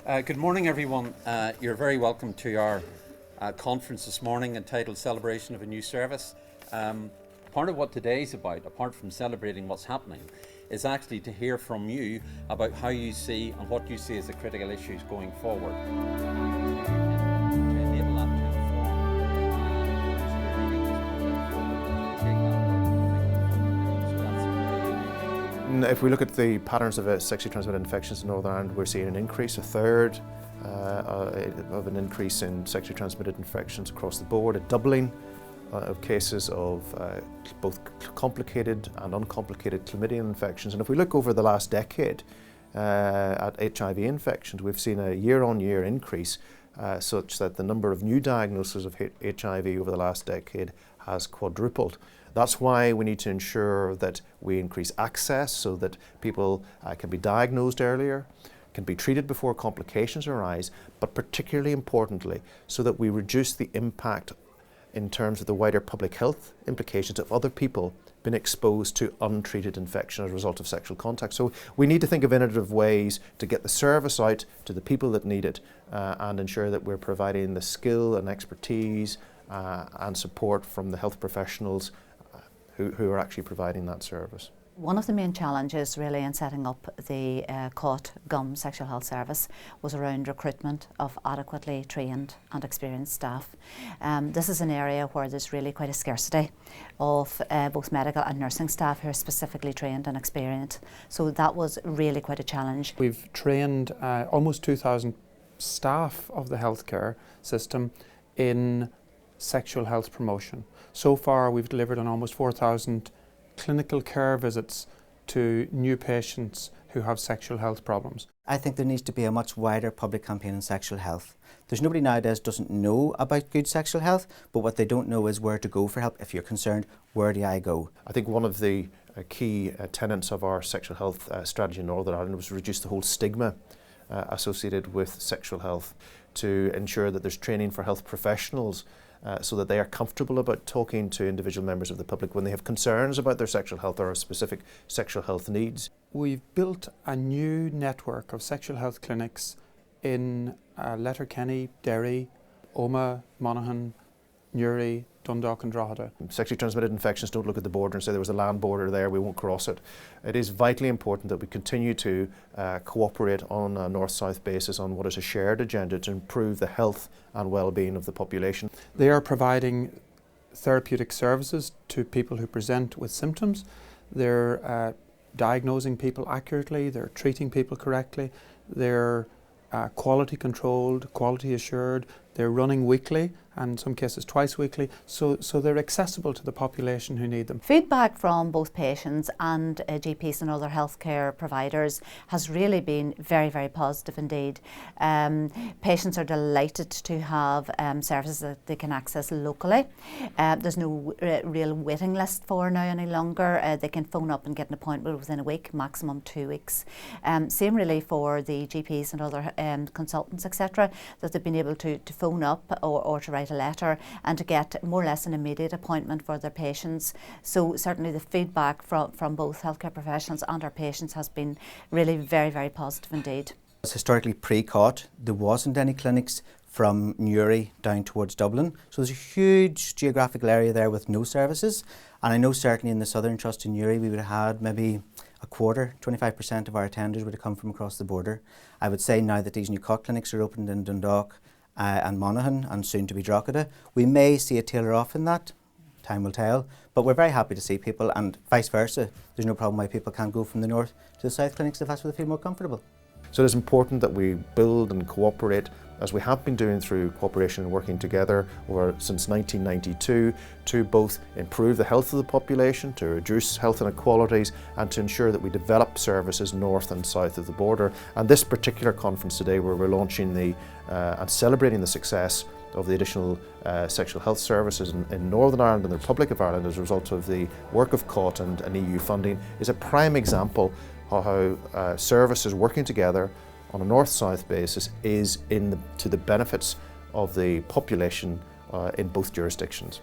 Good morning, everyone. You're very welcome to our conference this morning entitled Celebration of a New Service. Part of what today's about, apart from celebrating what's happening, is actually to hear from you about how you see and what you see as the critical issues going forward. If we look at the patterns of sexually transmitted infections in Northern Ireland, we're seeing an increase, a third of an increase in sexually transmitted infections across the board, a doubling of cases of both complicated and uncomplicated chlamydia infections. And if we look over the last decade at HIV infections, we've seen a year-on-year increase such that the number of new diagnoses of HIV over the last decade has quadrupled. That's why we need to ensure that we increase access so that people can be diagnosed earlier, can be treated before complications arise, but particularly importantly, so that we reduce the impact in terms of the wider public health implications of other people being exposed to untreated infection as a result of sexual contact. So we need to think of innovative ways to get the service out to the people that need it and ensure that we're providing the skill and expertise and support from the health professionals who are actually providing that service. One of the main challenges really in setting up the CAWT GUM sexual health service was around recruitment of adequately trained and experienced staff. This is an area where there's really quite a scarcity of both medical and nursing staff who are specifically trained and experienced. So that was really quite a challenge. We've trained almost 2,000 staff of the healthcare system in sexual health promotion. So far we've delivered on almost 4,000 clinical care visits to new patients who have sexual health problems. I think there needs to be a much wider public campaign on sexual health. There's nobody nowadays doesn't know about good sexual health, but what they don't know is where to go for help. If you're concerned, where do I go? I think one of the key tenets of our sexual health strategy in Northern Ireland was to reduce the whole stigma associated with sexual health, to ensure that there's training for health professionals so that they are comfortable about talking to individual members of the public when they have concerns about their sexual health or specific sexual health needs. We've built a new network of sexual health clinics in Letterkenny, Derry, Omagh, Monaghan, Newry, Dundalk and Drogheda. Sexually transmitted infections don't look at the border and say there was a land border there, we won't cross it. It is vitally important that we continue to cooperate on a north-south basis on what is a shared agenda to improve the health and well-being of the population. They are providing therapeutic services to people who present with symptoms. They're diagnosing people accurately, they're treating people correctly, they're quality controlled, quality assured, they're running weekly and in some cases twice weekly, so they're accessible to the population who need them. Feedback from both patients and GPs and other healthcare providers has really been very, very positive indeed. Patients are delighted to have services that they can access locally. There's no real waiting list for now any longer. They can phone up and get an appointment within a week, maximum 2 weeks. Same really for the GPs and other consultants, etc., that they've been able to phone up or to write a letter and to get more or less an immediate appointment for their patients. So certainly the feedback from both healthcare professionals and our patients has been really very, very positive indeed. Historically pre-CAWT, there wasn't any clinics from Newry down towards Dublin. So there's a huge geographical area there with no services. And I know certainly in the Southern Trust in Newry we would have had maybe a quarter, 25% of our attenders would have come from across the border. I would say now that these new CAWT clinics are opened in Dundalk and Monaghan and soon to be Drogheda, we may see a tailor off in that. Time will tell, but we're very happy to see people, and vice versa. There's no problem why people can't go from the north to the south clinics if that's where they feel more comfortable. So it's important that we build and cooperate, as we have been doing through cooperation and working together since 1992, to both improve the health of the population, to reduce health inequalities, and to ensure that we develop services north and south of the border. And this particular conference today, where we're launching and celebrating the success of the additional sexual health services in Northern Ireland and the Republic of Ireland as a result of the work of CAWT and EU funding, is a prime example of how services working together on a north-south basis is to the benefits of the population in both jurisdictions.